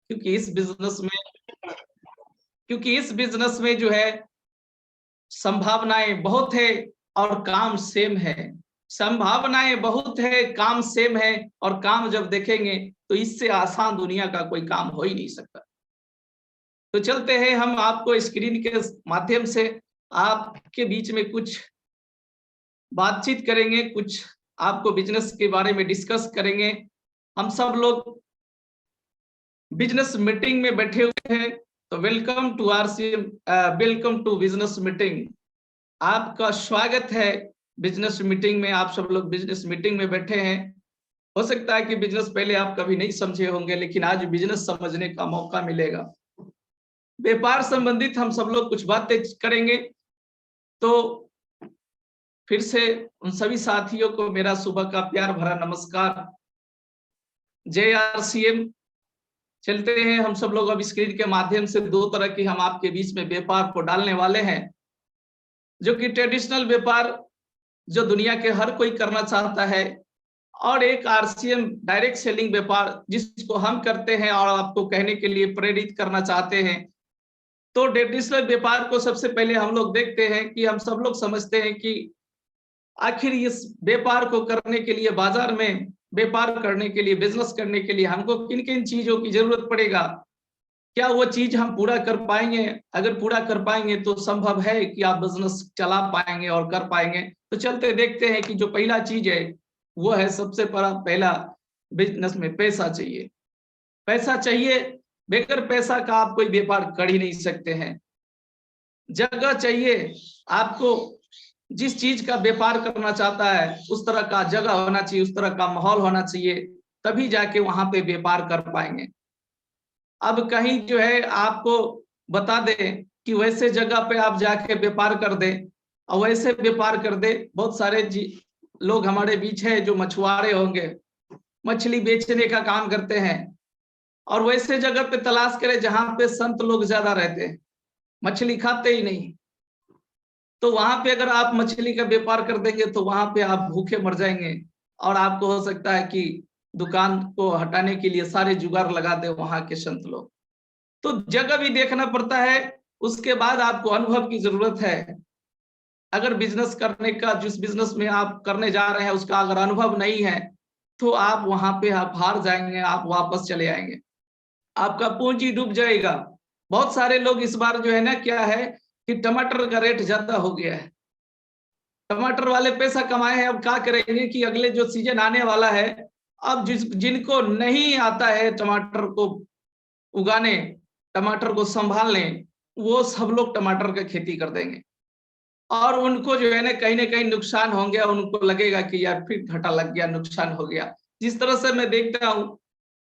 क्योंकि इस बिजनेस में जो है संभावनाएं बहुत है और काम सेम है। संभावनाएं बहुत है, काम सेम है, और काम जब देखेंगे तो इससे आसान दुनिया का कोई काम हो ही नहीं सकता। तो चलते हैं, हम आपको स्क्रीन के माध्यम से आपके बीच में कुछ बातचीत करेंगे, कुछ आपको बिजनेस के बारे में डिस्कस करेंगे। हम सब लोग बिजनेस मीटिंग में बैठे हुए हैं, तो welcome to RCM, welcome to business meeting. आपका स्वागत है बिजनेस मीटिंग में। आप सब लोग बिजनेस मीटिंग में बैठे हैं। हो सकता है कि बिजनेस पहले आप कभी नहीं समझे होंगे, लेकिन आज बिजनेस समझने का मौका मिलेगा। व्यापार संबंधित हम सब लोग कुछ बातें करेंगे। तो फिर से उन सभी साथियों को मेरा सुबह का प्यार भरा नमस्कार। जय आरसीएम। चलते हैं, हम सब लोग अब स्क्रीन के माध्यम से दो तरह की हम आपके बीच में व्यापार को डालने वाले हैं, जो कि ट्रेडिशनल व्यापार जो दुनिया के हर कोई करना चाहता है, और एक आरसीएम डायरेक्ट सेलिंग व्यापार जिसको हम करते हैं और आपको कहने के लिए प्रेरित करना चाहते हैं। तो ट्रेडिशनल व्यापार को सबसे पहले हम लोग देखते हैं कि हम सब लोग समझते हैं कि आखिर इस व्यापार को करने के लिए, बाजार में व्यापार करने के लिए, बिजनेस करने के लिए हमको किन किन चीजों की जरूरत पड़ेगा, क्या वो चीज हम पूरा कर पाएंगे। अगर पूरा कर पाएंगे तो संभव है कि आप बिजनेस चला पाएंगे और कर पाएंगे। तो चलते देखते हैं कि जो पहला चीज है वो है, सबसे पहला बिजनेस में पैसा चाहिए। पैसा चाहिए, बगैर पैसा का आप कोई व्यापार कर ही नहीं सकते हैं। जगह चाहिए, आपको जिस चीज का व्यापार करना चाहता है उस तरह का जगह होना चाहिए, उस तरह का माहौल होना चाहिए, तभी जाके वहां पे व्यापार कर पाएंगे। अब कहीं जो है आपको बता दे कि वैसे जगह पे आप जाके व्यापार कर दे और वैसे व्यापार कर दे। बहुत सारे लोग हमारे बीच है जो मछुआरे होंगे, मछली बेचने का काम करते हैं, और वैसे जगह पे तलाश करें जहां पे संत लोग ज्यादा रहते हैं, मछली खाते ही नहीं। तो वहां पे अगर आप मछली का व्यापार कर देंगे तो वहां पे आप भूखे मर जाएंगे, और आपको हो सकता है कि दुकान को हटाने के लिए सारे जुगाड़ लगा दे वहां के संत लोग। तो जगह भी देखना पड़ता है, उसके बाद आपको अनुभव की जरूरत है। अगर बिजनेस करने का, जिस बिजनेस में आप करने जा रहे हैं उसका अगर अनुभव नहीं है तो आप वहां पे आप हार जाएंगे, आप वापस चले आएंगे, आपका पूंजी डूब जाएगा। बहुत सारे लोग इस बार जो है ना, क्या है कि टमाटर का रेट ज्यादा हो गया है, टमाटर वाले पैसा कमाए हैं, अब क्या करेंगे कि अगले जो सीजन आने वाला है, अब जिनको नहीं आता है टमाटर को उगाने, टमाटर को संभालने, वो सब लोग टमाटर का खेती कर देंगे, और उनको जो है ना कहीं नुकसान होंगे, उनको लगेगा कि यार फिर घाटा लग गया, नुकसान हो गया। जिस तरह से मैं देखता हूं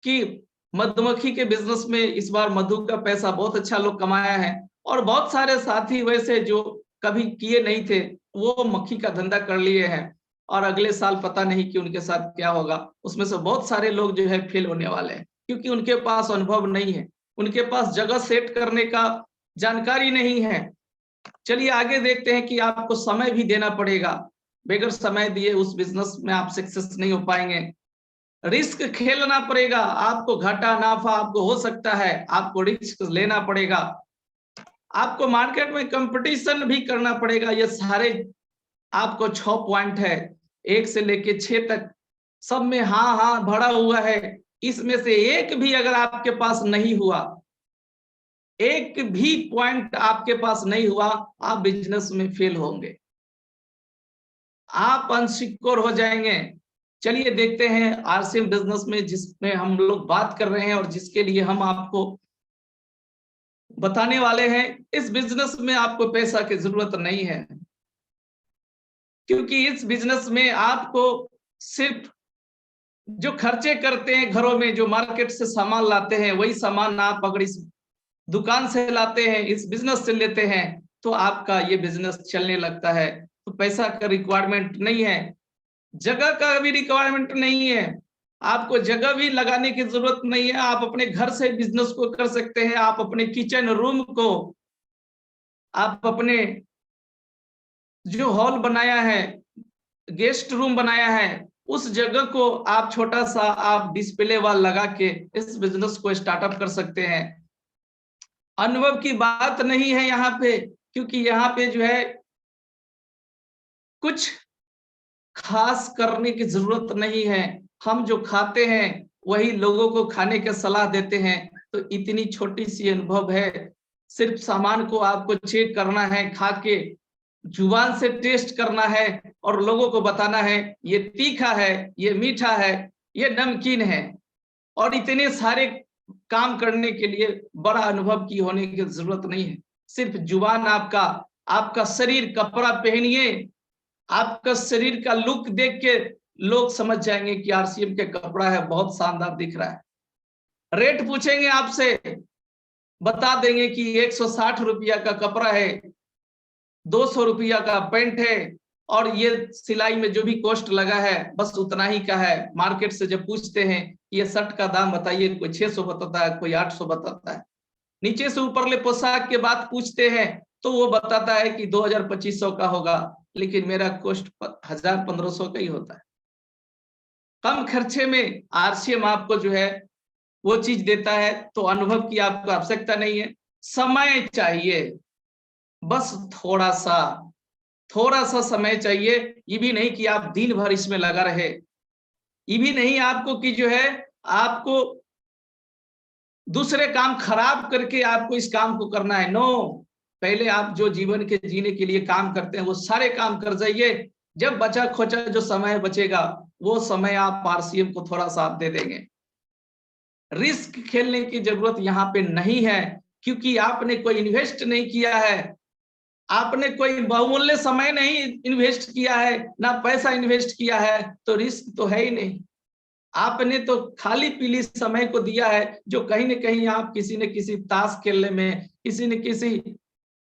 कि मधुमक्खी के बिजनेस में इस बार मधु का पैसा बहुत अच्छा लोग कमाया है, और बहुत सारे साथी वैसे जो कभी किए नहीं थे वो मक्खी का धंधा कर लिए हैं, और अगले साल पता नहीं कि उनके साथ क्या होगा। उसमें से बहुत सारे लोग जो है फेल होने वाले हैं, क्योंकि उनके पास अनुभव नहीं है, उनके पास जगह सेट करने का जानकारी नहीं है। चलिए आगे देखते हैं कि आपको समय भी देना पड़ेगा, बगैर समय दिए उस बिजनेस में आप सक्सेस नहीं हो पाएंगे। रिस्क खेलना पड़ेगा, आपको घाटा नाफा आपको हो सकता है, आपको रिस्क लेना पड़ेगा, आपको मार्केट में कंपटीशन भी करना पड़ेगा। ये सारे आपको 6 पॉइंट है, 1 से लेके 6 तक, सब में हाँ हाँ भरा हुआ है। इसमें से एक भी अगर आपके पास नहीं हुआ, एक भी पॉइंट आपके पास नहीं हुआ, आप बिजनेस में फेल होंगे, आप अनसिक्योर हो जाएंगे। चलिए देखते हैं आरसीएम बिजनेस में, जिसमें हम लोग बात कर रहे हैं और जिसके लिए हम आपको बताने वाले हैं। इस बिजनेस में आपको पैसा की जरूरत नहीं है, क्योंकि इस बिजनेस में आपको सिर्फ जो खर्चे करते हैं घरों में, जो मार्केट से सामान लाते हैं, वही सामान आप अगर इस दुकान से लाते हैं, इस बिजनेस से लेते हैं, तो आपका ये बिजनेस चलने लगता है। तो पैसा का रिक्वायरमेंट नहीं है, जगह का भी रिक्वायरमेंट नहीं है, आपको जगह भी लगाने की जरूरत नहीं है। आप अपने घर से बिजनेस को कर सकते हैं। आप अपने किचन रूम को, आप अपने जो हॉल बनाया है, गेस्ट रूम बनाया है, उस जगह को आप छोटा सा आप डिस्प्ले वॉल लगा के इस बिजनेस को स्टार्टअप कर सकते हैं। अनुभव की बात नहीं है यहाँ पे, क्योंकि यहाँ पे जो है कुछ खास करने की जरूरत नहीं है। हम जो खाते हैं वही लोगों को खाने की सलाह देते हैं। तो इतनी छोटी सी अनुभव है, सिर्फ सामान को आपको चेक करना है, खा के जुबान से टेस्ट करना है और लोगों को बताना है ये तीखा है, ये मीठा है, ये नमकीन है। और इतने सारे काम करने के लिए बड़ा अनुभव की होने की जरूरत नहीं है। सिर्फ जुबान आपका, आपका शरीर, कपड़ा पहनिए, आपका शरीर का लुक देख के लोग समझ जाएंगे कि आरसीएम के कपड़ा है, बहुत शानदार दिख रहा है। रेट पूछेंगे आपसे, बता देंगे कि 160 रुपया का कपड़ा है, 200 रुपया का पैंट है, और ये सिलाई में जो भी कॉस्ट लगा है बस उतना ही का है। मार्केट से जब पूछते हैं ये शर्ट का दाम बताइए, कोई 600 बताता है, कोई 800 बताता है। नीचे से ऊपर ले पोशाक के बात पूछते हैं तो वो बताता है कि 2000-2500 का होगा, लेकिन मेरा कॉस्ट 1000-1500 का ही होता है। कम खर्चे में आरसीएम आपको जो है वो चीज देता है। तो अनुभव की आपको आवश्यकता नहीं है, समय चाहिए, बस थोड़ा सा समय चाहिए। ये भी नहीं कि आप दिन भर इसमें लगा रहे, ये भी नहीं आपको कि जो है आपको दूसरे काम खराब करके आपको इस काम को करना है। नो, पहले आप जो जीवन के जीने के लिए काम करते हैं वो सारे काम कर जाइए। जब बचा खोचा जो समय बचेगा वो समय आप आरसीएम को थोड़ा सा आप दे देंगे। रिस्क खेलने की जरूरत यहाँ पे नहीं है, क्योंकि आपने कोई इन्वेस्ट नहीं किया है, आपने कोई बहुमूल्य समय नहीं इन्वेस्ट किया है, ना पैसा इन्वेस्ट किया है, तो रिस्क तो है ही नहीं। आपने तो खाली पीली समय को दिया है, जो कहीं न कहीं आप किसी न किसी ताश खेलने में, किसी न किसी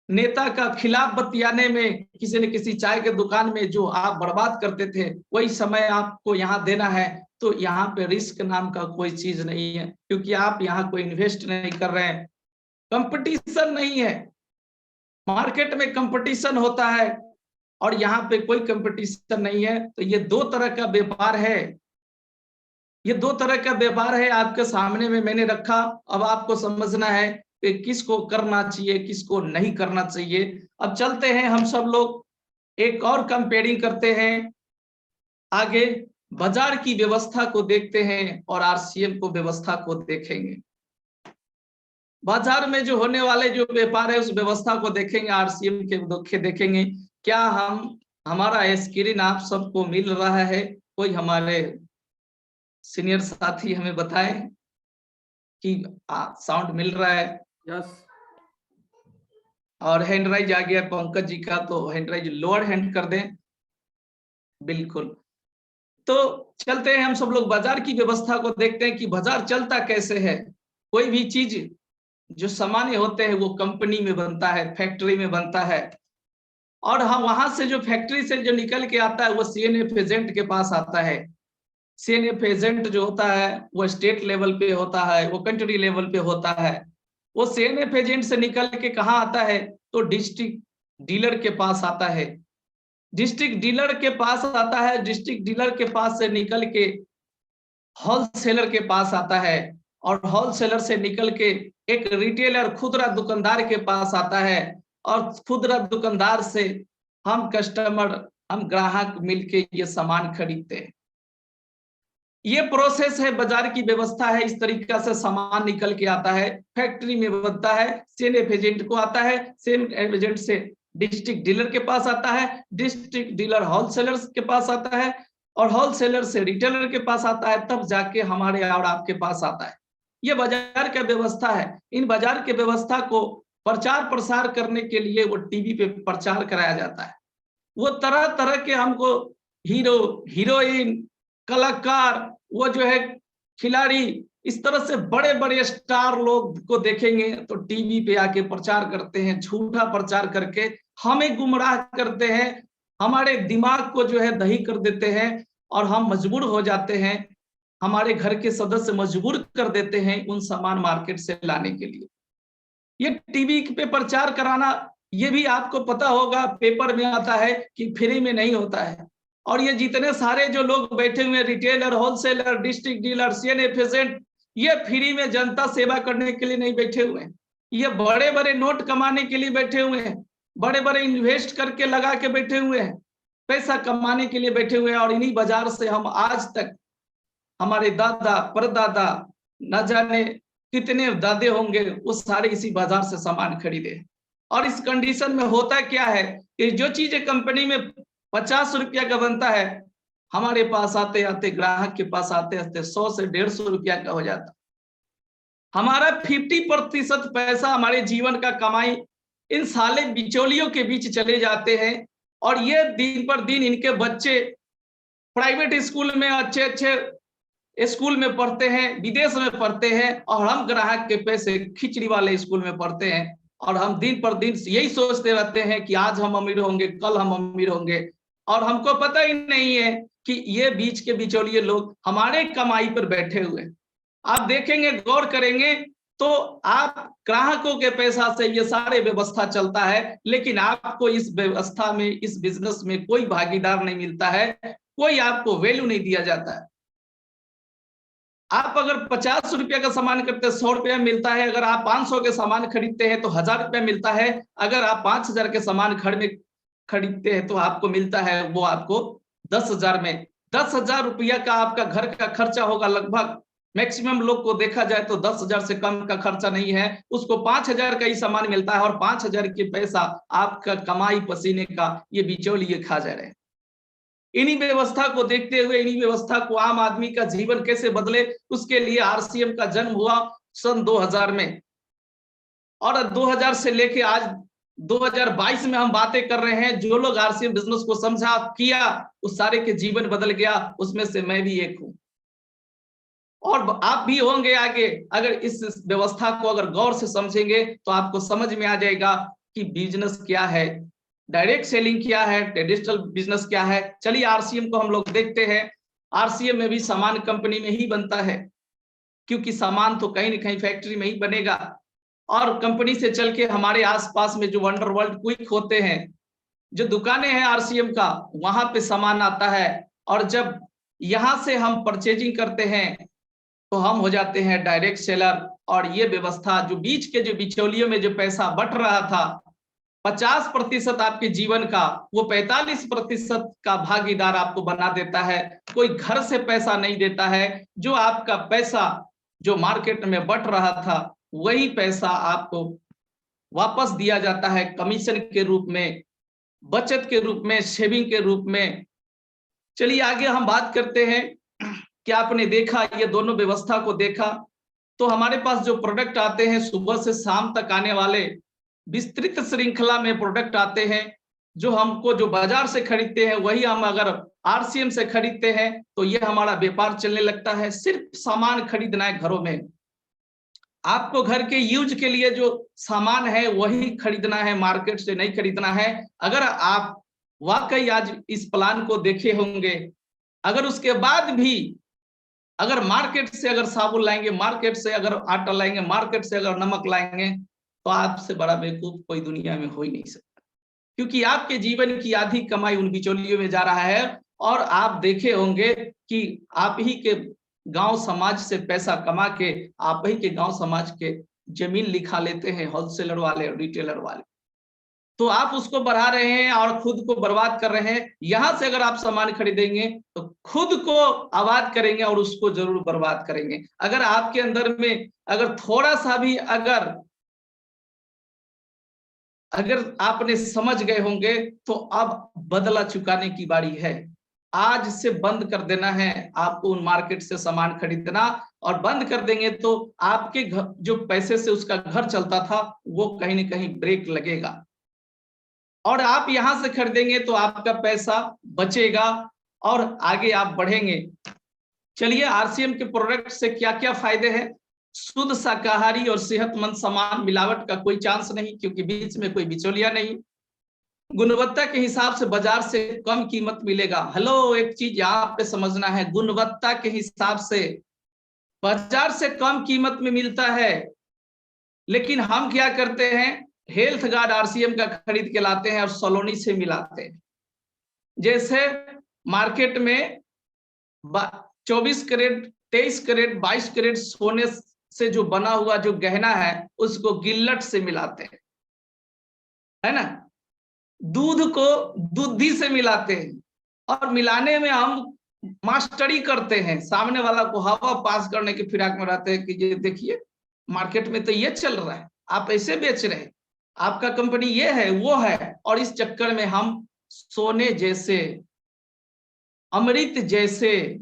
नेता का खिलाफ बतियाने में, किसी न किसी चाय के दुकान में जो आप बर्बाद करते थे, वही समय आपको यहाँ देना है। तो यहाँ पे रिस्क नाम का कोई चीज नहीं है, क्योंकि आप यहाँ कोई इन्वेस्ट नहीं कर रहे हैं। कंपटीशन नहीं है, मार्केट में कंपटीशन होता है और यहाँ पे कोई कंपटीशन नहीं है। तो ये दो तरह का व्यापार है, ये दो तरह का व्यापार है आपके सामने में मैंने रखा। अब आपको समझना है कि किसको करना चाहिए, किसको नहीं करना चाहिए। अब चलते हैं हम सब लोग एक और कंपेयरिंग करते हैं, आगे बाजार की व्यवस्था को देखते हैं और आरसीएम को व्यवस्था को देखेंगे। बाजार में जो होने वाले जो व्यापार है उस व्यवस्था को देखेंगे, आरसीएम के देखेंगे। क्या हमारा स्क्रीन आप सबको मिल रहा है? कोई हमारे सीनियर साथी हमें बताएं कि साउंड मिल रहा है? यस। और हैंड राइज आ गया पंकज जी का, तो हैंड राइज लोअर हैंड कर दें। बिल्कुल। तो चलते हैं हम सब लोग बाजार की व्यवस्था को देखते हैं कि बाजार चलता कैसे है। कोई भी चीज जो सामान्य होते हैं वो कंपनी में बनता है, फैक्ट्री में बनता है, और हम वहां से जो फैक्ट्री से जो निकल के आता है वो सीएनएफ एजेंट के पास आता है। सीएनएफ एजेंट जो होता है वो स्टेट लेवल पे होता है, वो कंट्री लेवल पे होता है। वो सीएनएफ एजेंट से निकल के कहाँ आता है? तो डिस्ट्रिक्ट डीलर के पास आता है। डिस्ट्रिक्ट डीलर के पास आता है, डिस्ट्रिक्ट डीलर के पास से निकल के होलसेलर के पास आता है, और होलसेलर से निकल के एक रिटेलर खुदरा दुकानदार के पास आता है, और खुदरा दुकानदार से हम कस्टमर, हम ग्राहक मिलके ये सामान खरीदते हैं। ये प्रोसेस है, बाजार की व्यवस्था है। इस तरीका से सामान निकल के आता है, फैक्ट्री में बनता है, सीएनएफ एजेंट को आता है, सीएनएफ एजेंट से डिस्ट्रिक्ट डीलर के पास आता है, डिस्ट्रिक्ट डीलर होलसेलर के पास आता है, और होलसेलर से रिटेलर के पास आता है, तब जाके हमारे और आपके पास आता है। ये बाजार का व्यवस्था है। इन बाजार के व्यवस्था को प्रचार प्रसार करने के लिए वो टीवी पे प्रचार कराया जाता है। वो तरह तरह के हमको हीरो, हीरोइन, कलाकार, वो जो है खिलाड़ी, इस तरह से बड़े बड़े स्टार लोग को देखेंगे तो टीवी पे आके प्रचार करते हैं, झूठा प्रचार करके हमें गुमराह करते हैं, हमारे दिमाग को जो है दही कर देते हैं, और हम मजबूर हो जाते हैं, हमारे घर के सदस्य मजबूर कर देते हैं उन सामान मार्केट से लाने के लिए। ये टीवी पे प्रचार कराना, ये भी आपको पता होगा, पेपर में आता है कि फ्री में नहीं होता है। और ये जितने सारे जो लोग बैठे हुए हैं, retailer, wholesaler, district dealer, CNF agent, ये फ्री में जनता सेवा करने के लिए नहीं बैठे हुए हैं, ये बड़े बड़े नोट कमाने के लिए बैठे हुए हैं, बड़े बड़े इन्वेस्ट करके लगा के बैठे हुए हैं, पैसा कमाने के लिए बैठे हुए हैं। और इन्हीं बाजार से हम आज तक, हमारे दादा परदादा, न जाने कितने दादे होंगे, वो सारे इसी बाजार से सामान खरीदे। और इस कंडीशन में होता क्या है कि जो चीजें कंपनी में 50 रुपया का बनता है, हमारे पास आते आते, ग्राहक के पास आते आते 100 से 150 रुपया का हो जाता। हमारा 50% पैसा, हमारे जीवन का कमाई इन साले बिचौलियों के बीच चले जाते हैं। और ये दिन पर दिन इनके बच्चे प्राइवेट स्कूल में, अच्छे अच्छे स्कूल में पढ़ते हैं, विदेश में पढ़ते हैं, और हम ग्राहक के पैसे खिचड़ी वाले स्कूल में पढ़ते हैं। और हम दिन पर दिन यही सोचते रहते हैं कि आज हम अमीर होंगे, कल हम अमीर होंगे, और हमको पता ही नहीं है कि ये बीच के बिचौलिए लोग हमारे कमाई पर बैठे हुए। आप देखेंगे, गौर करेंगे तो आप ग्राहकों के पैसा से ये सारे व्यवस्था चलता है, लेकिन आपको इस व्यवस्था में, इस बिजनेस में कोई भागीदार नहीं मिलता है, कोई आपको वैल्यू नहीं दिया जाता है। आप अगर 50 रुपया का सामान करते हैं 100 रुपया मिलता है, अगर आप 500 के सामान खरीदते हैं तो 1000 रुपया मिलता है, अगर आप 5000 के सामान घर में खरीदते हैं तो आपको मिलता है वो आपको 10,000 में। 10,000 रुपया का आपका घर का खर्चा होगा लगभग, मैक्सिमम लोग को देखा जाए तो 10,000 से कम का खर्चा नहीं है, उसको 5,000 का ही सामान मिलता है, और 5,000 के पैसा आपका कमाई पसीने का ये बिचौलिए खा जा रहे हैं। इन्हीं व्यवस्था को देखते हुए, इन्हीं व्यवस्था को आम आदमी का जीवन कैसे बदले, उसके लिए आरसीएम का जन्म हुआ सन 2000 में। और 2000 से लेके आज 2022 में हम बातें कर रहे हैं। जो लोग आरसीएम बिजनेस को समझा, किया, उस सारे के जीवन बदल गया, उसमें से मैं भी एक हूं, और आप भी होंगे आगे। अगर इस व्यवस्था को अगर गौर से समझेंगे तो आपको समझ में आ जाएगा कि बिजनेस क्या है, डायरेक्ट सेलिंग क्या है, ट्रेडिशनल बिजनेस क्या है। चलिए आरसीएम को हम लोग देखते हैं। आरसीएम में भी सामान कंपनी में ही बनता है, क्योंकि सामान तो कहीं ना कहीं फैक्ट्री में ही बनेगा, और कंपनी से चल के हमारे आसपास में जो वंडरवर्ल्ड क्विक होते हैं, जो दुकानें हैं आरसीएम का, वहां पे सामान आता है। और जब यहां से हम परचेजिंग करते हैं तो हम हो जाते हैं डायरेक्ट सेलर। और ये व्यवस्था जो बीच के, जो बिचौलियों में जो पैसा बट रहा था 50% आपके जीवन का, वो 45% का भागीदार आपको बना देता है। कोई घर से पैसा नहीं देता है, जो आपका पैसा जो मार्केट में बट रहा था, वही पैसा आपको वापस दिया जाता है कमीशन के रूप में, बचत के रूप में, सेविंग के रूप में। चलिए आगे हम बात करते हैं कि आपने देखा, ये दोनों व्यवस्था को देखा, तो हमारे पास जो प्रोडक्ट आते हैं सुबह से शाम तक आने वाले विस्तृत श्रृंखला में प्रोडक्ट आते हैं, जो हमको जो बाजार से खरीदते हैं वही हम अगर आरसीएम से खरीदते हैं तो ये हमारा व्यापार चलने लगता है। सिर्फ सामान खरीदना है घरों में, आपको घर के यूज के लिए जो सामान है वही खरीदना है, मार्केट से नहीं खरीदना है। अगर आप वाकई आज इस प्लान को देखे होंगे, अगर उसके बाद भी अगर मार्केट से अगर साबुन लाएंगे, मार्केट से अगर आटा लाएंगे, मार्केट से अगर नमक लाएंगे, तो आपसे बड़ा बेवकूफ कोई दुनिया में हो ही नहीं सकता, क्योंकि आपके जीवन की आधी कमाई उन बिचौलियों में जा रहा है। और आप देखे होंगे कि आप ही के गांव समाज से पैसा कमा के आप ही के गांव समाज के जमीन लिखा लेते हैं होलसेलर वाले और रिटेलर वाले, तो आप उसको बढ़ा रहे हैं और खुद को बर्बाद कर रहे हैं। यहां से अगर आप सामान खरीदेंगे तो खुद को आबाद करेंगे और उसको जरूर बर्बाद करेंगे। अगर आपके अंदर में अगर थोड़ा सा भी अगर आपने समझ गए होंगे, तो अब बदला चुकाने की बारी है। आज से बंद कर देना है आपको उन मार्केट से सामान खरीदना, और बंद कर देंगे तो आपके जो पैसे से उसका घर चलता था वो कहीं ना कहीं ब्रेक लगेगा, और आप यहां से खरीदेंगे तो आपका पैसा बचेगा और आगे आप बढ़ेंगे। चलिए आरसीएम के प्रोडक्ट से क्या क्या फायदे हैं। शुद्ध शाकाहारी और सेहतमंद सामान, मिलावट का कोई चांस नहीं, क्योंकि बीच में कोई बिचौलिया नहीं। गुणवत्ता के हिसाब से बाजार से कम कीमत मिलेगा। हेलो, एक चीज यहाँ पे समझना है, गुणवत्ता के हिसाब से बाजार से कम कीमत में मिलता है, लेकिन हम क्या करते हैं, हेल्थ गार्ड आरसीएम का खरीद के लाते हैं और सलोनी से मिलाते हैं। जैसे मार्केट में 24 कैरेट, 23 कैरेट, 22 कैरेट सोने से जो बना हुआ जो गहना है उसको गिल्लट से मिलाते हैं, है ना। दूध को दूधी से मिलाते हैं और मिलाने में हम मास्टरी करते हैं, सामने वाला को हवा पास करने के फिराक में रहते हैं कि ये देखिए मार्केट में तो ये चल रहा है, आप ऐसे बेच रहे हैं, आपका कंपनी ये है वो है। और इस चक्कर में हम सोने जैसे, अमृत जैसे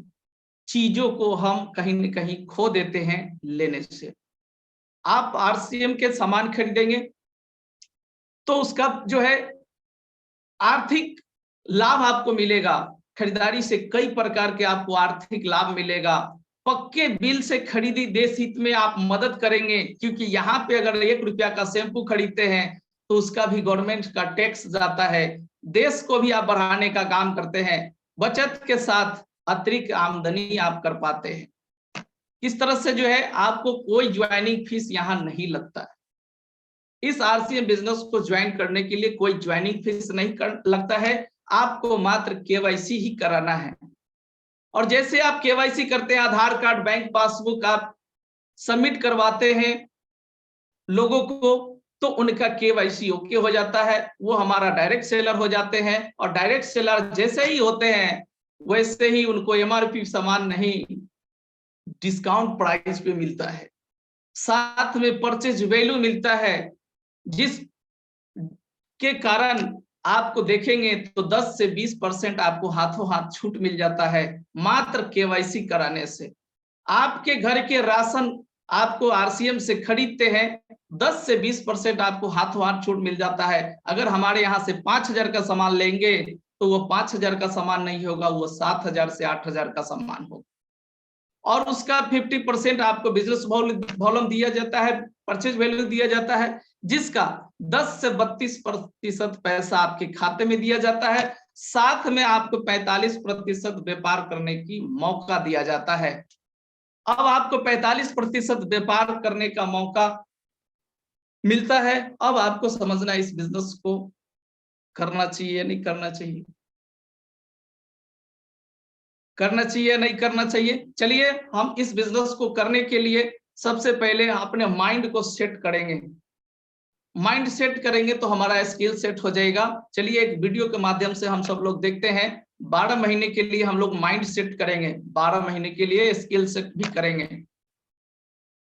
चीजों को हम कहीं न कहीं खो देते हैं लेने से। आप आरसीएम के सामान खरीदेंगे तो उसका जो है आर्थिक लाभ आपको मिलेगा, खरीदारी से कई प्रकार के आपको आर्थिक लाभ मिलेगा। पक्के बिल से खरीदी देश हित में आप मदद करेंगे, क्योंकि यहाँ पे अगर 1 रुपया का शैम्पू खरीदते हैं तो उसका भी गवर्नमेंट का टैक्स जाता है, देश को भी आप बढ़ाने का काम करते हैं, बचत के साथ अतिरिक्त आमदनी आप कर पाते हैं। इस तरह से जो है आपको कोई ज्वाइनिंग फीस यहाँ नहीं लगता है। इस आरसीएम बिजनेस को ज्वाइन करने के लिए कोई ज्वाइनिंग फीस नहीं लगता है, आपको मात्र केवाईसी ही कराना है। और जैसे आप केवाईसी करते हैं, आधार कार्ड, बैंक पासबुक आप सबमिट करवाते हैं लोगों को, तो उनका केवाईसी ओके हो जाता है, वो हमारा डायरेक्ट सेलर हो जाते हैं। और डायरेक्ट सेलर जैसे ही होते हैं वैसे ही उनको एमआरपी सामान नहीं, डिस्काउंट प्राइस पे मिलता है, साथ में परचेज वैल्यू मिलता है, जिस के कारण आपको देखेंगे तो 10 से 20% आपको हाथों हाथ छूट मिल जाता है मात्र केवाईसी कराने से। आपके घर के राशन आपको आरसीएम से खरीदते हैं, 10 से 20% आपको हाथों हाथ छूट मिल जाता है। अगर हमारे यहाँ से 5000 का सामान लेंगे तो वो 5000 का सामान नहीं होगा, वो 7000 से 8000 का सामान होगा। और उसका 50% आपको बिजनेस वॉल्यूम दिया जाता है, परचेज वैल्यू दिया जाता है, जिसका 10 से 32% पैसा आपके खाते में दिया जाता है, साथ में आपको 45% व्यापार करने की मौका दिया जाता है। अब आपको 45% व्यापार करने का मौका मिलता है, अब आपको समझना इस बिजनेस को करना चाहिए या नहीं करना चाहिए, करना चाहिए नहीं करना चाहिए। चलिए हम इस बिजनेस को करने के लिए सबसे पहले अपने माइंड को सेट करेंगे। माइंड सेट करेंगे तो हमारा स्किल सेट हो जाएगा। चलिए एक वीडियो के माध्यम से हम सब लोग देखते हैं। 12 महीने के लिए हम लोग माइंड सेट करेंगे, 12 महीने के लिए स्किल सेट भी करेंगे।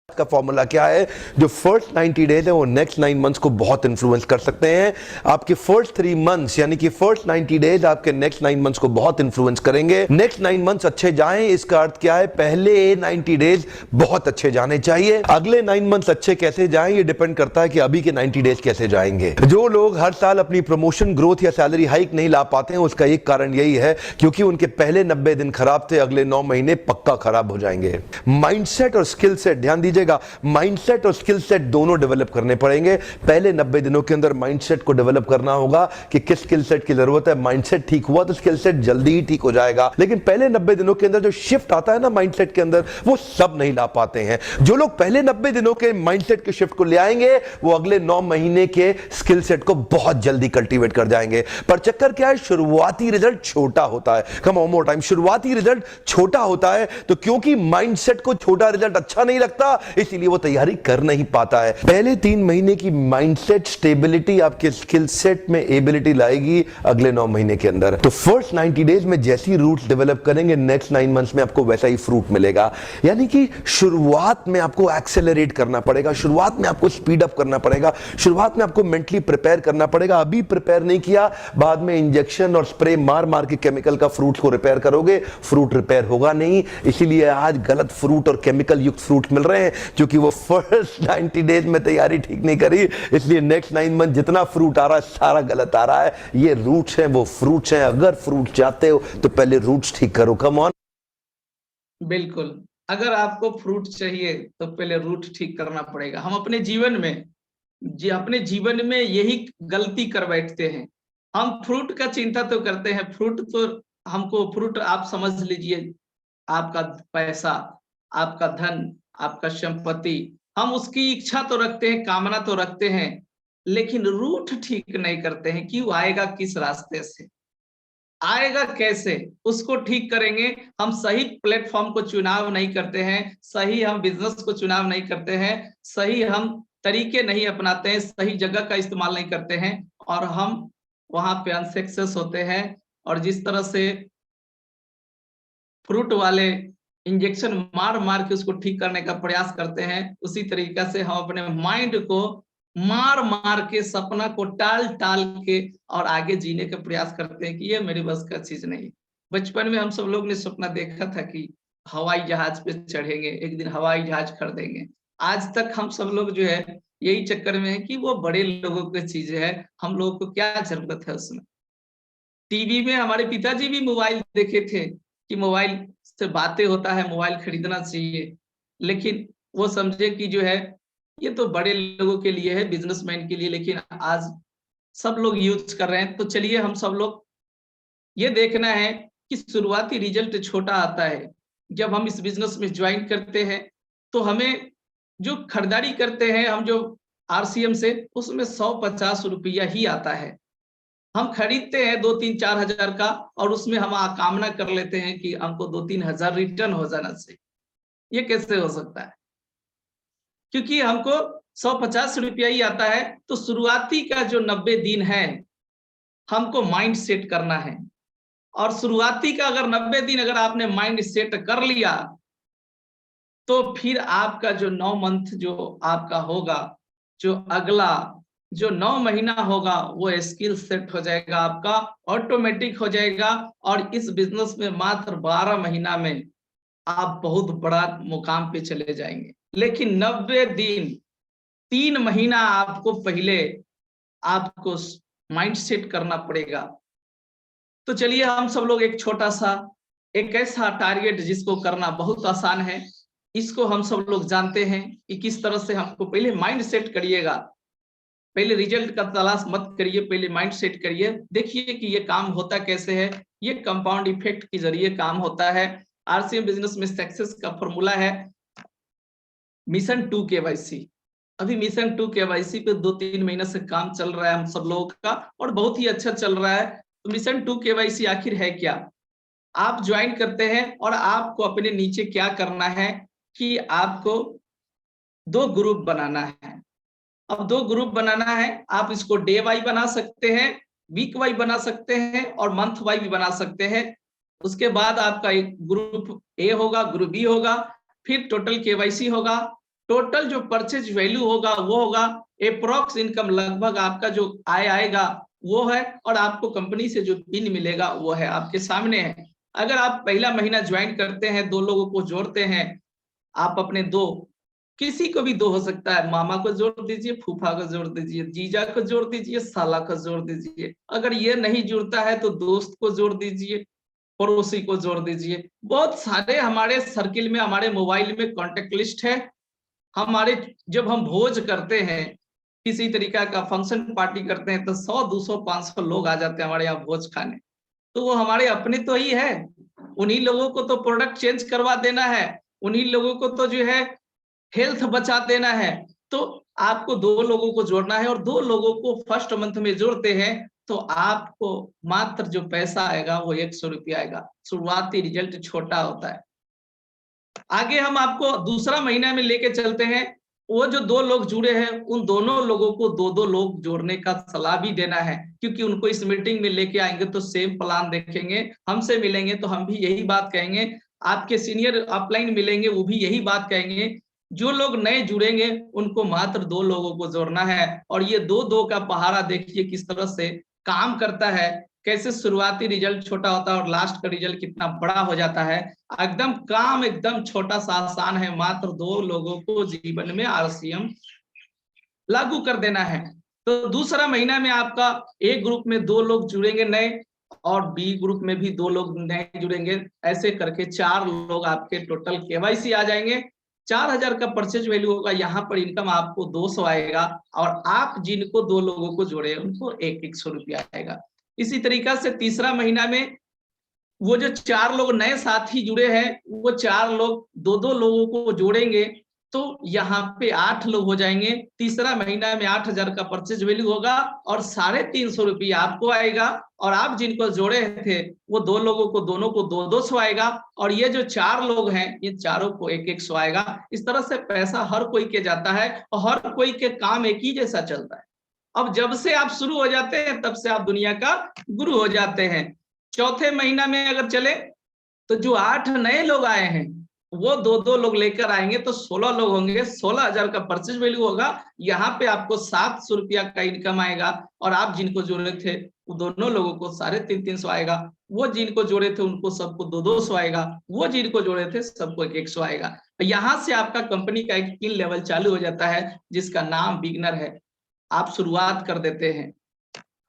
का फॉर्मूला क्या है? जो फर्स्ट 90 डेज है वो नेक्स्ट 9 मंथ्स को बहुत इंफ्लुएंस कर सकते हैं। आपके फर्स्ट 3 मंथ्स यानी कि फर्स्ट 90 डेज आपके नेक्स्ट 9 मंथ्स को बहुत इंफ्लुएंस करेंगे। नेक्स्ट 9 मंथ्स अच्छे जाएं, इसका अर्थ क्या है? पहले 90 डेज बहुत अच्छे जाने चाहिए। अगले 9 मंथ्स अच्छे कैसे जाएं ये डिपेंड करता है कि अभी के 90 डेज कैसे जाएंगे। जो लोग हर साल अपनी प्रमोशन, ग्रोथ या सैलरी हाइक नहीं ला पाते हैं, उसका एक कारण यही है क्योंकि उनके पहले 90 दिन खराब थे, अगले 9 महीने पक्का खराब हो जाएंगे। माइंडसेट और स्किल सेट, ध्यान दीजिएगा, माइंडसेट और स्किल सेट दोनों डेवलप करने पड़ेंगे। पहले 90 दिनों के अंदर माइंडसेट को डेवलप करना होगा कि किस स्किल सेट की जरूरत है। माइंडसेट ठीक हुआ तो स्किल सेट जल्दी ही ठीक हो जाएगा, लेकिन पहले 90 दिनों के अंदर जो शिफ्ट आता है ना माइंडसेट के अंदर, वो सब नहीं ला पाते हैं। जो लोग पहले 90 दिनों के माइंडसेट के शिफ्ट को ले आएंगे वो अगले 9 महीने के स्किल सेट को बहुत जल्दी कल्टीवेट कर जाएंगे। पर चक्कर क्या है? शुरुआती रिजल्ट छोटा होता है। कम ऑन मोर टाइम, शुरुआती रिजल्ट छोटा होता है, तो क्योंकि माइंडसेट को छोटा रिजल्ट अच्छा नहीं लगता इसलिए वो तैयारी कर नहीं पाता है। पहले 3 महीने की माइंडसेट स्टेबिलिटी आपके स्किल सेट में एबिलिटी लाएगी अगले 9 महीने के अंदर। तो फर्स्ट 90 डेज में जैसी रूट्स डेवलप करेंगे, नेक्स्ट 9 मंथ्स में आपको वैसा ही फ्रूट मिलेगा। यानी कि शुरुआत में आपको एक्सेलरेट करना पड़ेगा, शुरुआत में आपको स्पीड अप करना पड़ेगा, शुरुआत में आपको मेंटली प्रिपेयर करना पड़ेगा। अभी प्रिपेयर नहीं किया, बाद में इंजेक्शन और स्प्रे मार मार के केमिकल का फ्रूट को रिपेयर करोगे, फ्रूट रिपेयर होगा नहीं। इसीलिए आज गलत फ्रूट और केमिकल युक्त फ्रूट मिल रहे हैं, क्योंकि वो फर्स्ट 90 डेज में तैयारी ठीक नहीं करी, इसलिए नेक्स्ट 9 मंथ जितना फ्रूट आ रहा है सारा गलत आ रहा है। ये रूट्स हैं, वो फ्रूट्स हैं। अगर फ्रूट चाहते हो तो पहले रूट्स ठीक करो। Come on. बिल्कुल, अगर आपको फ्रूट चाहिए तो पहले रूट ठीक करना पड़ेगा। हम अपने जीवन में यही गलती कर बैठते हैं। हम फ्रूट का चिंता तो करते हैं, फ्रूट आप समझ लीजिए, आपका पैसा, आपका धन, आपका संपत्ति, हम उसकी इच्छा तो रखते हैं, कामना तो रखते हैं, लेकिन रूट ठीक नहीं करते हैं कि वो आएगा किस रास्ते से। आएगा कैसे, उसको ठीक करेंगे। हम सही प्लेटफॉर्म को चुनाव नहीं करते हैं, सही हम बिजनेस को चुनाव नहीं करते हैं, सही हम तरीके नहीं अपनाते हैं, सही जगह का इस्तेमाल नहीं करते हैं, और हम वहां पे अनसक्सेस होते हैं। और जिस तरह से फ्रूट वाले इंजेक्शन मार मार के उसको ठीक करने का प्रयास करते हैं, उसी तरीका से हम अपने माइंड को मार मार के, सपना को टाल टाल के और आगे जीने का प्रयास करते हैं कि ये मेरे बस का चीज नहीं। बचपन में हम सब लोग ने सपना देखा था कि हवाई जहाज पे चढ़ेंगे, एक दिन हवाई जहाज खरीदेंगे। आज तक हम सब लोग जो है यही चक्कर में है कि वो बड़े लोगों की चीज है, हम लोगों को क्या जरूरत है उसमें। टीवी में हमारे पिताजी भी मोबाइल देखे थे कि मोबाइल से बातें होता है, मोबाइल खरीदना चाहिए, लेकिन वो समझे कि जो है ये तो बड़े लोगों के लिए है, बिजनेसमैन के लिए, लेकिन आज सब लोग यूज कर रहे हैं। तो चलिए हम सब लोग ये देखना है कि शुरुआती रिजल्ट छोटा आता है। जब हम इस बिजनेस में ज्वाइन करते हैं तो हमें जो खरीदारी करते हैं हम जो आरसीएम से, उसमें 150 रुपया ही आता है। हम खरीदते हैं 2-3-4 हजार का, और उसमें हम कामना कर लेते हैं कि हमको 2-3 हजार रिटर्न हो जाना चाहिए। ये कैसे हो सकता है? क्योंकि हमको 150 रुपया ही आता है। तो शुरुआती का जो 90 दिन है हमको माइंड सेट करना है, और शुरुआती का अगर 90 दिन अगर आपने माइंड सेट कर लिया तो फिर आपका जो 9 मंथ जो आपका होगा, जो अगला जो 9 महीना होगा, वो स्किल सेट हो जाएगा, आपका ऑटोमेटिक हो जाएगा। और इस बिजनेस में मात्र 12 महीना में आप बहुत बड़ा मुकाम पे चले जाएंगे। लेकिन 90 दिन, 3 महीना आपको पहले आपको माइंड सेट करना पड़ेगा। तो चलिए हम सब लोग एक छोटा सा, एक ऐसा टारगेट जिसको करना बहुत आसान है, इसको हम सब लोग जानते हैं कि किस तरह से हमको पहले माइंड सेट करिएगा। पहले रिजल्ट का तलाश मत करिए, पहले माइंड सेट करिए। देखिए कि ये काम होता कैसे है। ये कंपाउंड इफेक्ट के जरिए काम होता है। आरसीएम बिजनेस में सक्सेस का फॉर्मूला है मिशन 2 केवाईसी। अभी मिशन 2 केवाईसी पे 2-3 महीने से काम चल रहा है हम सब लोगों का, और बहुत ही अच्छा चल रहा है। तो मिशन 2 केवाईसी आखिर है क्या? आप ज्वाइन करते हैं और आपको अपने नीचे क्या करना है कि आपको 2 ग्रुप बनाना है। अब 2 ग्रुप बनाना है, आप इसको डे वाई बना सकते हैं, वीक वाई बना सकते हैं, और मंथ वाई भी बना सकते हैं। उसके बाद आपका एक ग्रुप ए होगा, ग्रुप बी होगा, फिर टोटल केवाईसी होगा। टोटल जो परचेज वैल्यू होगा वो होगा अप्रोक्स इनकम, लगभग आपका जो आय आएगा वो है, और आपको कंपनी से जो पिन मिलेगा वो है, आपके सामने है। अगर आप पहला महीना ज्वाइन करते हैं, 2 लोगों को जोड़ते हैं, आप अपने 2, किसी को भी 2 हो सकता है, मामा को जोड़ दीजिए, फूफा को जोड़ दीजिए, जीजा को जोड़ दीजिए, साला को जोड़ दीजिए। अगर ये नहीं जुड़ता है तो दोस्त को जोड़ दीजिए, पड़ोसी को जोड़ दीजिए। बहुत सारे हमारे सर्किल में, हमारे मोबाइल में कॉन्टेक्ट लिस्ट है। हमारे जब हम भोज करते हैं, किसी तरीका का फंक्शन पार्टी करते हैं, तो 100, 200, 500 लोग आ जाते हैं हमारे यहाँ भोज खाने। तो वो हमारे अपने तो ही है, उन्हीं लोगों को तो प्रोडक्ट चेंज करवा देना है, उन्हीं लोगों को तो जो है हेल्थ बचा देना है। तो आपको 2 लोगों को जोड़ना है, और 2 लोगों को फर्स्ट मंथ में जोड़ते हैं तो आपको मात्र जो पैसा आएगा वो 100 रुपया आएगा। शुरुआती रिजल्ट छोटा होता है। आगे हम आपको दूसरा महीना में लेके चलते हैं। वो जो 2 लोग जुड़े हैं, उन दोनों लोगों को 2-2 लोग जोड़ने का सलाह भी देना है, क्योंकि उनको इस मीटिंग में लेके आएंगे तो सेम प्लान देखेंगे। हमसे मिलेंगे तो हम भी यही बात कहेंगे, आपके सीनियर अपलाइन मिलेंगे वो भी यही बात कहेंगे। जो लोग नए जुड़ेंगे उनको मात्र 2 लोगों को जोड़ना है, और ये 2-2 का पहाड़ा देखिए किस तरह से काम करता है, कैसे शुरुआती रिजल्ट छोटा होता है और लास्ट का रिजल्ट कितना बड़ा हो जाता है। एकदम काम एकदम छोटा सा आसान है, मात्र 2 लोगों को जीवन में आरसीएम लागू कर देना है। तो दूसरा महीना में आपका ए ग्रुप में 2 लोग जुड़ेंगे नए, और बी ग्रुप में भी 2 लोग नए जुड़ेंगे। ऐसे करके 4 लोग आपके टोटल केवाईसी आ जाएंगे। 4000 का परचेज वैल्यू होगा, यहाँ पर इनकम आपको 200 आएगा, और आप जिनको 2 लोगों को जोड़े उनको 100 रुपया आएगा। इसी तरीका से तीसरा महीना में वो जो 4 लोग नए साथी जुड़े हैं, वो 4 लोग 2-2 लोगों को जोड़ेंगे, तो यहाँ पे 8 लोग हो जाएंगे। तीसरा महीना में 8,000 का परचेज वैल्यू होगा और 350 रुपया आपको आएगा, और आप जिनको जोड़े थे वो 2 लोगों को, दोनों को 200 आएगा, और ये जो 4 लोग हैं ये चारों को 100 आएगा। इस तरह से पैसा हर कोई के जाता है और हर कोई के काम एक ही जैसा चलता है। अब जब से आप शुरू हो जाते हैं तब से आप दुनिया का गुरु हो जाते हैं। चौथे महीना में अगर चले तो जो 8 नए लोग आए हैं वो 2-2 लोग लेकर आएंगे तो 16 लोग होंगे, 16,000 का परचेज वैल्यू होगा। यहाँ पे आपको 700 रुपया का इनकम आएगा, और आप जिनको जोड़े थे वो दोनों लोगों को 350 आएगा, वो जिनको जोड़े थे उनको सबको 200 आएगा, वो जिनको जोड़े थे सबको 100 आएगा। यहाँ से आपका कंपनी का एक पिन लेवल चालू हो जाता है जिसका नाम बिगनर है। आप शुरुआत कर देते हैं।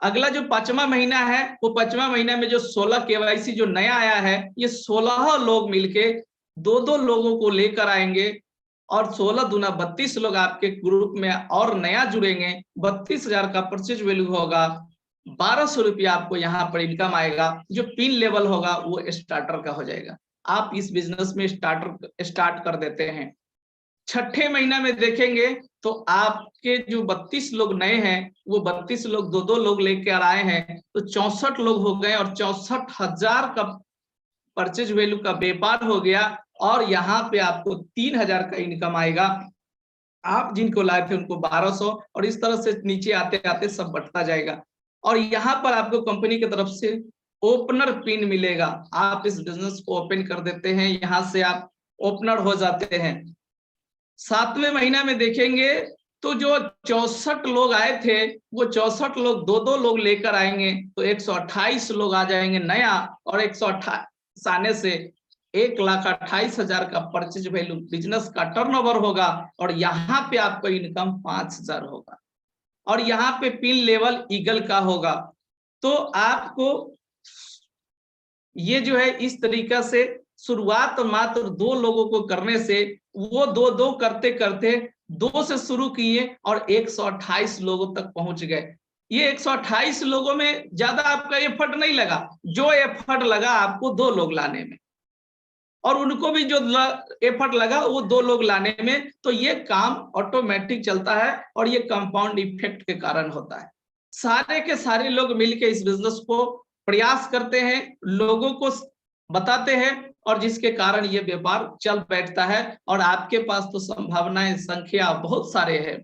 अगला जो 5वां महीना है, वो 5वां महीना में जो 16 केवाईसी जो नया आया है, ये 16 लोग मिलके 2-2 लोगों को लेकर आएंगे, और 16 दूना 32 लोग आपके ग्रुप में और नया जुड़ेंगे। 32,000 का परचेज वैल्यू होगा, 1200 रुपया आपको यहाँ पर इनकम आएगा। जो पिन लेवल होगा वो स्टार्टर का हो जाएगा। आप इस बिजनेस में स्टार्ट कर देते हैं। छठे महीना में देखेंगे तो आपके जो 32 लोग नए हैं वो 32 लोग 2-2 लोग लेकर आए हैं, तो 64 लोग हो गए, और 64,000 का परचेज वैल्यू का व्यापार हो गया, और यहाँ पे आपको 3,000 का इनकम आएगा। आप जिनको लाए थे उनको 1200, और इस तरह से नीचे आते आते सब बढ़ता जाएगा। और यहाँ पर आपको कंपनी की तरफ से ओपनर पिन मिलेगा। आप इस बिजनेस को ओपन कर देते हैं, यहाँ से आप ओपनर हो जाते हैं। 7वें महीना में देखेंगे तो जो 64 लोग आए थे वो 64 लोग 2-2 लोग लेकर आएंगे, तो 128 लोग आ जाएंगे नया, और 128 आने से 1,28,000 का परचेज वैल्यू बिजनेस का टर्नओवर होगा, और यहाँ पे आपका इनकम 5,000 होगा, और यहाँ पे पिन लेवल ईगल का होगा। तो आपको ये जो है इस तरीका से शुरुआत मात्र 2 लोगों को करने से, वो 2-2 करते करते 2 से शुरू किए और 128 लोगों तक पहुंच गए। ये 128 लोगों में ज्यादा आपका एफर्ट नहीं लगा, जो एफर्ट लगा आपको 2 लोग लाने में, और उनको भी जो एफर्ट लगा वो 2 लोग लाने में। तो ये काम ऑटोमेटिक चलता है, और ये कंपाउंड इफेक्ट के कारण होता है। सारे के सारे लोग मिलकर इस बिजनेस को प्रयास करते हैं, लोगों को बताते हैं, और जिसके कारण ये व्यापार चल बैठता है। और आपके पास तो संभावनाएं संख्या बहुत सारे हैं।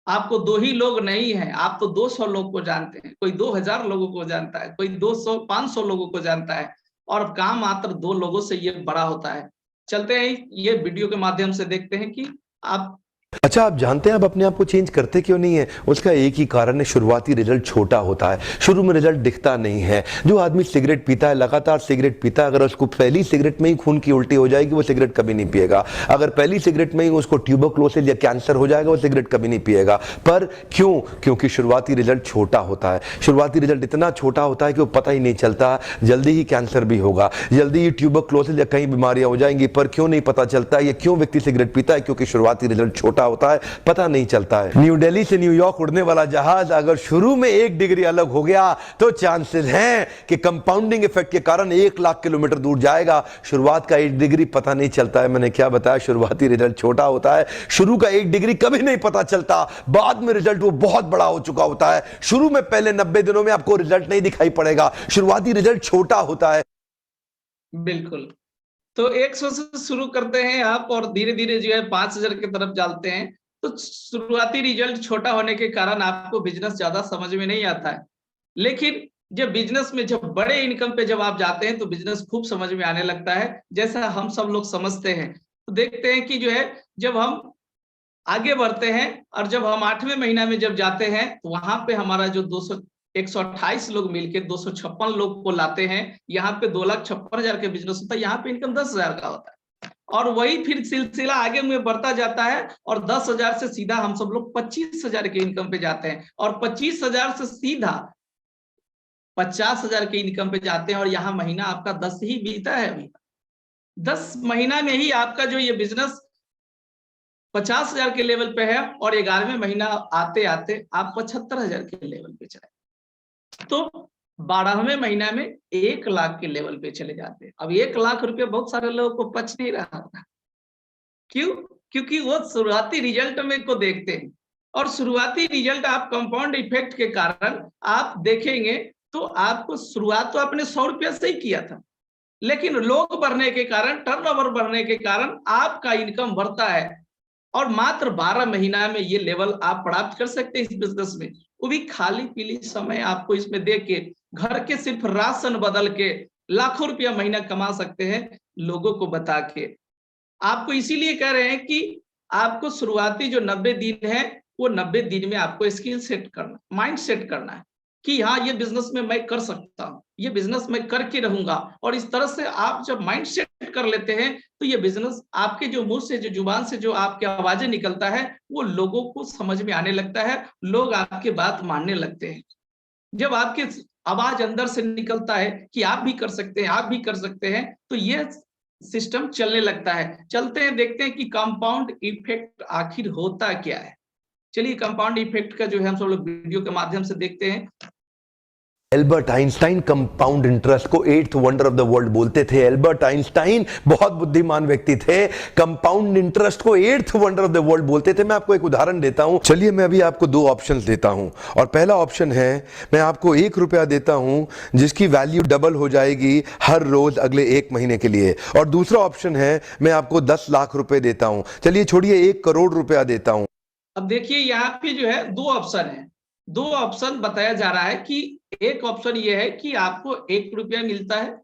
आपको 2 ही लोग नहीं है, आप तो 200 लोग को जानते हैं, कोई 2,000 लोगों को जानता है, कोई 200-500 लोगों को जानता है, और काम मात्र 2 लोगों से ये बड़ा होता है। चलते हैं ये वीडियो के माध्यम से देखते हैं कि आप अच्छा, आप जानते हैं आप अपने आप को चेंज करते क्यों नहीं है? उसका एक ही कारण है, शुरुआती रिजल्ट छोटा होता है, शुरू में रिजल्ट दिखता नहीं है। जो आदमी सिगरेट पीता है, लगातार सिगरेट पीता है, अगर उसको पहली सिगरेट में ही खून की उल्टी हो जाएगी वो सिगरेट कभी नहीं पिएगा। अगर पहली सिगरेट में ही उसको ट्यूबरक्लोसिस या कैंसर हो जाएगा वो सिगरेट कभी नहीं पिएगा। पर क्यों? क्योंकि शुरुआती रिजल्ट छोटा होता है। शुरुआती रिजल्ट इतना छोटा होता है कि वो पता ही नहीं चलता, जल्दी ही कैंसर भी होगा, जल्दी ही ट्यूबरक्लोसिस या कई बीमारियां हो जाएंगी। पर क्यों नहीं पता चलता? ये क्यों व्यक्ति सिगरेट पीता है? क्योंकि शुरुआती रिजल्ट छोटा होता है, पता नहीं चलता है। न्यू दिल्ली से न्यूयॉर्क उड़ने वाला जहाज अगर शुरू में 1 डिग्री अलग हो गया तो चांसेस हैं कि कंपाउंडिंग इफेक्ट के कारण 1 लाख किलोमीटर दूर जाएगा। शुरुआत का 1 डिग्री पता नहीं चलता है। मैंने क्या बताया? शुरुआती रिजल्ट छोटा होता है। शुरू का 1 डिग्री कभी नहीं पता चलता, बाद में रिजल्ट वो बहुत बड़ा हो चुका होता है। शुरू में पहले 90 दिनों में आपको रिजल्ट नहीं दिखाई पड़ेगा, शुरुआती रिजल्ट छोटा होता है। बिल्कुल। तो 100 से शुरू करते हैं आप, और धीरे धीरे जो है 5,000 की तरफ जाते हैं। तो शुरुआती रिजल्ट छोटा होने के कारण आपको बिजनेस ज्यादा समझ में नहीं आता है, लेकिन जब बिजनेस में जब बड़े इनकम पे जब आप जाते हैं तो बिजनेस खूब समझ में आने लगता है, जैसा हम सब लोग समझते हैं। तो देखते हैं कि जो है जब हम आगे बढ़ते हैं, और जब हम 8वें महीना में जब जाते हैं तो वहां पे हमारा जो 128 लोग मिलके 256 लोग को लाते हैं। यहाँ पे 2,56,000 के बिजनेस होता है, यहाँ पे इनकम 10,000 का होता है, और वही फिर सिलसिला आगे में बढ़ता जाता है, और 10,000 से सीधा हम सब लोग 25,000 के इनकम पे जाते हैं, और 25,000 से सीधा 50,000 के इनकम पे जाते हैं। और यहाँ महीना आपका 10 ही बीता है। अभी 10 महीना में ही आपका जो ये बिजनेस 50,000 के लेवल पे है, और 11वें महीना आते आते आप 75,000 के लेवल पे चले, तो 12वें महीना में 1 लाख के लेवल पे चले जाते हैं। अब 1 लाख रुपए बहुत सारे लोगों को पच नहीं रहा होगा। क्यों? क्योंकि वो शुरुआती रिजल्ट में को देखते हैं, और शुरुआती रिजल्ट आप कंपाउंड इफेक्ट के कारण आप देखेंगे तो आपको शुरुआत तो आपने 100 रुपया से ही किया था, लेकिन लोग बढ़ने के कारण, टर्नओवर बढ़ने के कारण आपका इनकम बढ़ता है, और मात्र 12 महीना में ये लेवल आप प्राप्त कर सकते हैं इस बिजनेस में। वो भी खाली पीली समय आपको इसमें दे के, घर के सिर्फ राशन बदल के लाखों रुपया महीना कमा सकते हैं, लोगों को बता के। आपको इसीलिए कह रहे हैं कि आपको शुरुआती जो 90 दिन है, वो 90 दिन में आपको स्किल सेट करना, माइंड सेट करना है कि हाँ, ये बिजनेस में मैं कर सकता हूँ, ये बिजनेस मैं करके रहूंगा। और इस तरह से आप जब माइंड सेट कर लेते हैं तो ये बिजनेस आपके जो मुंह से, जो जुबान से जो आपके आवाजें निकलता है, वो लोगों को समझ में आने लगता है, लोग आपकी बात मानने लगते हैं। जब आपके आवाज अंदर से निकलता है कि आप भी कर सकते हैं, आप भी कर सकते हैं, तो ये सिस्टम चलने लगता है। चलते हैं, देखते हैं कि कंपाउंड इफेक्ट आखिर होता क्या है। चलिए कंपाउंड इफेक्ट का जो है हम सब लोग वीडियो के माध्यम से देखते हैं। एल्बर्ट आइंस्टाइन कंपाउंड इंटरेस्ट को 8th wonder of the world बोलते थे। एल्बर्ट आइंस्टाइन बहुत बुद्धिमान व्यक्ति थे, कंपाउंड इंटरेस्ट को 8th wonder of the world बोलते थे। मैं आपको एक उदाहरण देता हूं। चलिए मैं अभी आपको 2 ऑप्शंस देता हूं, और पहला ऑप्शन है मैं आपको 1 रुपया देता हूं जिसकी वैल्यू डबल हो जाएगी हर रोज अगले 1 महीने के लिए, और दूसरा ऑप्शन है मैं आपको 10 लाख रुपए देता हूं। चलिए छोड़िए 1 करोड़ रुपया देता हूं। अब देखिए यहाँ पे जो है 2 ऑप्शन है, 2 ऑप्शन बताया जा रहा है कि एक ऑप्शन ये है कि आपको 1 रुपया मिलता है,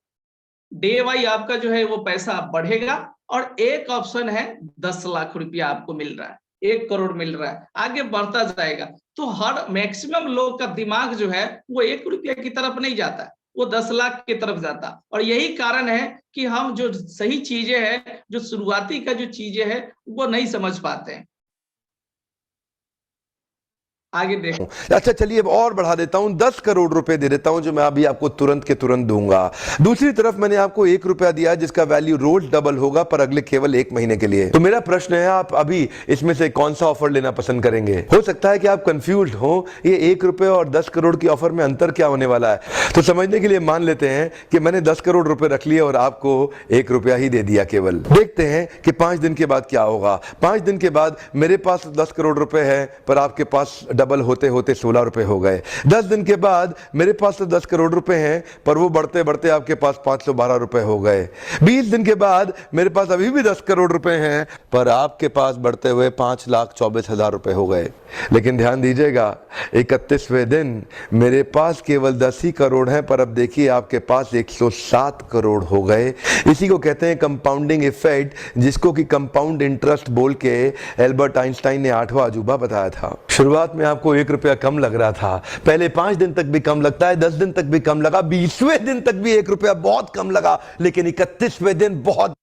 डे वाई आपका जो है वो पैसा बढ़ेगा, और एक ऑप्शन है 10 लाख रुपया आपको मिल रहा है, 1 करोड़ मिल रहा है, आगे बढ़ता जाएगा। तो हर मैक्सिमम लोग का दिमाग जो है वो 1 रुपया की तरफ नहीं जाता, वो 10 लाख की तरफ जाता। और यही कारण है कि हम जो सही चीजें हैं, जो शुरुआती का जो चीजें हैं, वो नहीं समझ पाते हैं। आगे देखो। अच्छा चलिए अब और बढ़ा देता हूं, 10 करोड़ रुपए दे देता हूं जो मैं अभी आपको तुरंत के तुरंत दूंगा। दूसरी तरफ मैंने आपको 1 रुपया दिया जिसका वैल्यू रोज डबल होगा पर अगले केवल 1 महीने के लिए। तो मेरा प्रश्न है, आप अभी इसमें से कौन सा ऑफर लेना पसंद करेंगे? हो सकता है कि आप कंफ्यूज हो, ये 1 रुपए और 10 करोड़ की ऑफर में अंतर क्या होने वाला है। तो समझने के लिए मान लेते हैं कि मैंने 10 करोड़ रुपए रख लिए और आपको 1 रुपया ही दे दिया केवल। देखते हैं कि 5 दिन के बाद क्या होगा। 5 दिन के बाद मेरे पास 10 करोड़ रुपए है पर आपके पास डबल होते होते 16 रुपए हो गए। 10 दिन के बाद मेरे पास तो 10 करोड़ रुपए हैं पर वो बढ़ते बढ़ते आपके पास 512 रुपए हो गए। 20 दिन के बाद मेरे पास अभी भी 10 करोड़ रुपए हैं पर आपके पास बढ़ते हुए 5,24,000 रुपए हो गए। लेकिन ध्यान दीजिएगा, 31वें दिन मेरे पास केवल 10 ही करोड़ हैं पर अब देखिए आपके पास 107 करोड़ हो गए। इसी को कहते हैं कंपाउंडिंग इफेक्ट, जिसको कि कंपाउंड इंटरेस्ट बोल के एल्बर्ट आइंस्टाइन ने 8वां अजूबा बताया था। शुरुआत में आपको 1 रुपया कम लग रहा था, पहले 5 दिन तक भी कम लगता है, 10 दिन तक भी कम लगा, 20वें दिन तक भी 1 रुपया बहुत कम लगा, लेकिन 31वें दिन बहुत।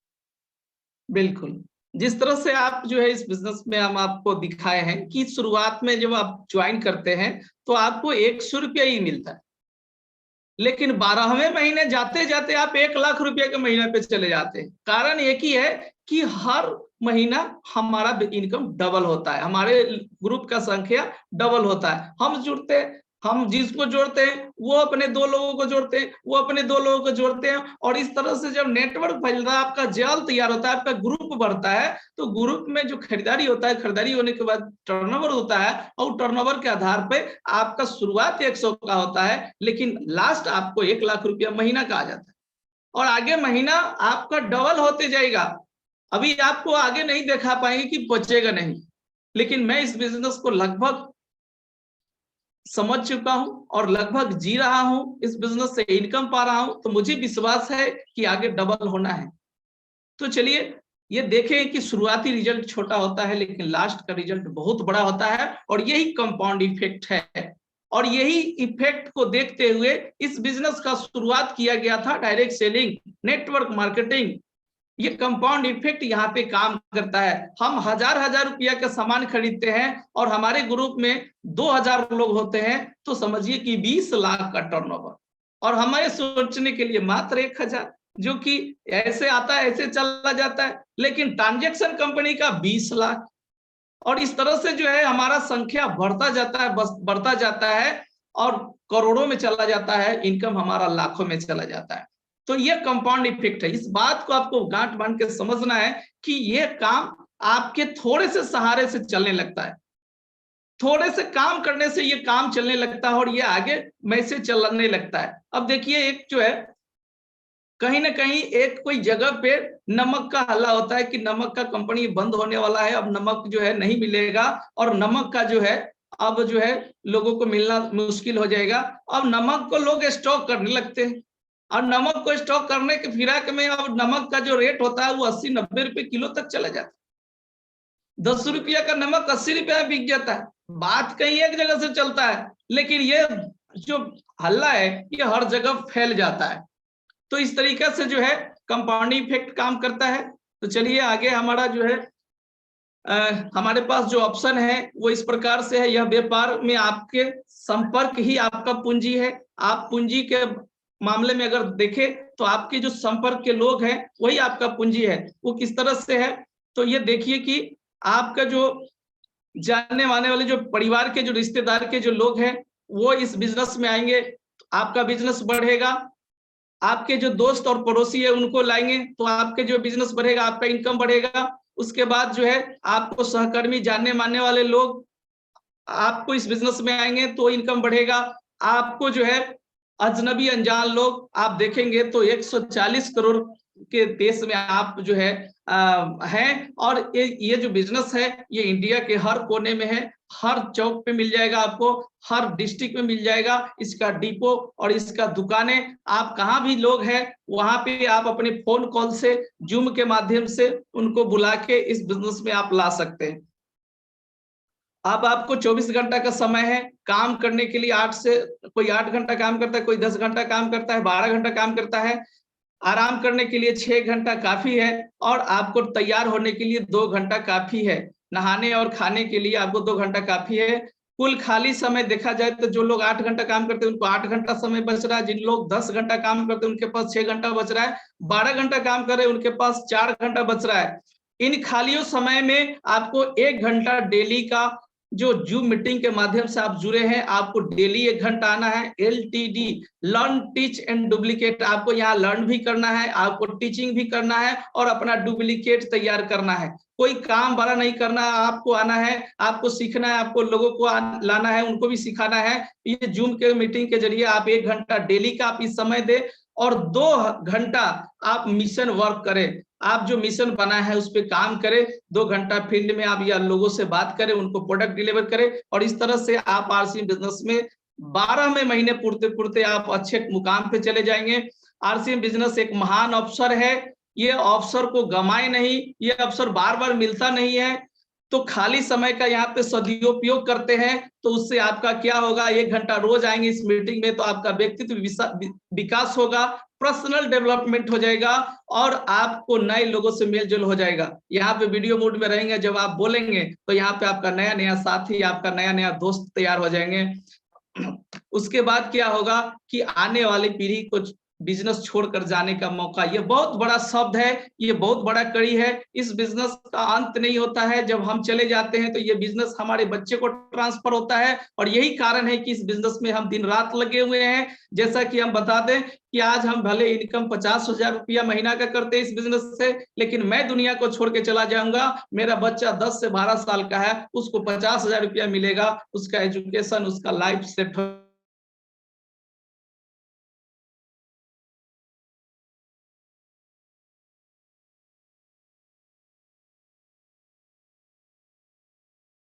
बिल्कुल, जिस तरह से आप जो है इस बिजनेस में हम आपको दिखाए हैं कि शुरुआत में जब आप ज्वाइन करते हैं तो आपको 100 रुपया ही मिलता है, लेकिन 12वें महीने जाते जाते आप 1 लाख रुपया के महीने पे चले जाते हैं। कारण एक ही है कि हर महीना हमारा इनकम डबल होता है, हमारे ग्रुप का संख्या डबल होता है। हम जुड़ते हैं, हम जिसको जोड़ते हैं वो अपने 2 लोगों को जोड़ते हैं, वो अपने 2 लोगों को जोड़ते हैं, और इस तरह से जब नेटवर्क फैल रहा है, आपका जाल तैयार होता है, आपका ग्रुप बढ़ता है, तो ग्रुप में जो खरीदारी होता है, खरीदारी होने के बाद टर्नओवर होता है, और टर्नओवर के आधार पे आपका शुरुआत 100 का होता है, लेकिन लास्ट आपको 1 लाख रुपया महीना का आ जाता है, और आगे महीना आपका डबल होते जाएगा। अभी आपको आगे नहीं देखा पाएंगे कि बचेगा नहीं, लेकिन मैं इस बिजनेस को लगभग समझ चुका हूं और लगभग जी रहा हूं, इस बिजनेस से इनकम पा रहा हूं, तो मुझे विश्वास है कि आगे डबल होना है। तो चलिए ये देखें कि शुरुआती रिजल्ट छोटा होता है लेकिन लास्ट का रिजल्ट बहुत बड़ा होता है, और यही कंपाउंड इफेक्ट है। और यही इफेक्ट को देखते हुए इस बिजनेस का शुरुआत किया गया था, डायरेक्ट सेलिंग, नेटवर्क मार्केटिंग। ये कंपाउंड इफेक्ट यहाँ पे काम करता है। हम हजार रुपया का सामान खरीदते हैं और हमारे ग्रुप में 2000 लोग होते हैं, तो समझिए कि 20 लाख का टर्नओवर, और हमारे सोचने के लिए मात्र 1000, जो कि ऐसे आता है ऐसे चला जाता है, लेकिन ट्रांजैक्शन कंपनी का 20 लाख। और इस तरह से जो है हमारा संख्या बढ़ता जाता है, बस बढ़ता जाता है, और करोड़ों में चला जाता है, इनकम हमारा लाखों में चला जाता है। तो ये कंपाउंड इफेक्ट है। इस बात को आपको गांठ बांध के समझना है कि ये काम आपके थोड़े से सहारे से चलने लगता है, थोड़े से काम करने से ये काम चलने लगता है और ये आगे मैसेज चलने लगता है। अब देखिए एक जो है कहीं ना कहीं एक कोई जगह पे नमक का हल्ला होता है कि नमक का कंपनी बंद होने वाला है, अब नमक जो है नहीं मिलेगा और नमक का जो है अब जो है लोगों को मिलना मुश्किल हो जाएगा। अब नमक को लोग स्टॉक करने लगते हैं और नमक को स्टॉक करने के फिराक में अब नमक का जो रेट होता है वो 80-90 रुपए किलो तक चला जाता है। 10 रुपया का नमक 80 रुपया में बिक जाता है। बात कहीं एक जगह से चलता है, लेकिन ये जो हल्ला है ये हर जगह फैल जाता है। तो इस तरीके से जो है कंपाउंडिंग इफेक्ट काम करता है। तो चलिए आगे हमारा जो है हमारे पास जो ऑप्शन है वो इस प्रकार से है। यह व्यापार में आपके संपर्क ही आपका पूंजी है। आप पूंजी के मामले में अगर देखें तो आपके जो संपर्क के लोग हैं वही आपका पूंजी है। वो किस तरह से है, तो ये देखिए कि आपका जो जानने माने वाले जो परिवार के जो रिश्तेदार के जो लोग हैं वो इस बिजनेस में आएंगे, आपका बिजनेस बढ़ेगा। आपके जो दोस्त और पड़ोसी है उनको लाएंगे तो आपके जो बिजनेस बढ़ेगा, आपका इनकम बढ़ेगा। उसके बाद जो है आपको सहकर्मी जानने मानने वाले लोग आपको इस बिजनेस में आएंगे तो इनकम बढ़ेगा। आपको जो है अजनबी अनजान लोग आप देखेंगे तो 140 करोड़ के देश में आप जो है हैं और ये जो बिजनेस है ये इंडिया के हर कोने में है। हर चौक पे मिल जाएगा आपको, हर डिस्ट्रिक्ट में मिल जाएगा इसका डिपो और इसका दुकानें। आप कहाँ भी लोग हैं वहां पे आप अपने फोन कॉल से जूम के माध्यम से उनको बुला के इस बिजनेस में आप ला सकते हैं। अब आपको 24 घंटा का समय है काम करने के लिए। 8 से कोई 8 घंटा काम करता है, कोई 10 घंटा काम करता है, 12 घंटा काम करता है। आराम करने के लिए 6 घंटा काफी है और आपको तैयार होने के लिए 2 घंटा काफी है। नहाने और खाने के लिए आपको 2 घंटा काफी है। कुल खाली समय देखा जाए तो जो लोग 8 घंटा काम करते हैं उनको 8 घंटा समय बच रहा है। जिन लोग 10 घंटा काम करते हैं उनके पास 6 घंटा बच रहा है। 12 घंटा काम कर रहे हैं उनके पास 4 घंटा बच रहा है। इन खालियों समय में आपको 1 घंटा डेली का जो जूम मीटिंग के माध्यम से आप जुड़े हैं, आपको डेली 1 घंटा आना है। LTD learn teach and duplicate, आपको यहाँ लर्न भी करना है, आपको टीचिंग भी करना है और अपना डुप्लीकेट तैयार करना है। कोई काम बड़ा नहीं करना, आपको आना है, आपको सीखना है, आपको लोगों को लाना है, उनको भी सिखाना है। ये जूम के मीटिंग के जरिए आप 1 घंटा डेली का आप इस समय दे और 2 घंटा आप मिशन वर्क करें। आप जो मिशन बना है उस पर काम करें। 2 घंटा फील्ड में आप या लोगों से बात करें, उनको प्रोडक्ट डिलीवर करें और इस तरह से आप आरसीएम बिजनेस में 12वें महीने पूरते पूरते आप अच्छे मुकाम पे चले जाएंगे। आरसीएम बिजनेस एक महान अवसर है, ये अवसर को गंवाए नहीं, ये अवसर बार बार मिलता नहीं है। तो खाली समय का यहाँ पे सदुपयोग करते हैं तो उससे आपका क्या होगा, 1 घंटा रोज आएंगे इस मीटिंग में तो आपका व्यक्तित्व विकास होगा, पर्सनल डेवलपमेंट हो जाएगा और आपको नए लोगों से मेलजोल हो जाएगा। यहाँ पे वीडियो मोड में रहेंगे, जब आप बोलेंगे तो यहाँ पे आपका नया नया साथी, आपका नया नया दोस्त तैयार हो जाएंगे। उसके बाद क्या होगा कि आने वाली पीढ़ी को बिजनेस छोड़कर जाने का मौका, ये बहुत बड़ा शब्द है, ये बहुत बड़ा कड़ी है। इस बिजनेस का अंत नहीं होता है, जब हम चले जाते हैं तो ये बिजनेस हमारे बच्चे को ट्रांसफर होता है और यही कारण है कि इस बिजनेस में हम दिन रात लगे हुए हैं। जैसा कि हम बता दें कि आज हम भले इनकम 50,000 रुपया महीना का करते हैं इस बिजनेस से, लेकिन मैं दुनिया को छोड़ के चला जाऊंगा, मेरा बच्चा 10 से 12 साल का है, उसको 50,000 रुपया मिलेगा, उसका एजुकेशन, उसका लाइफ सेट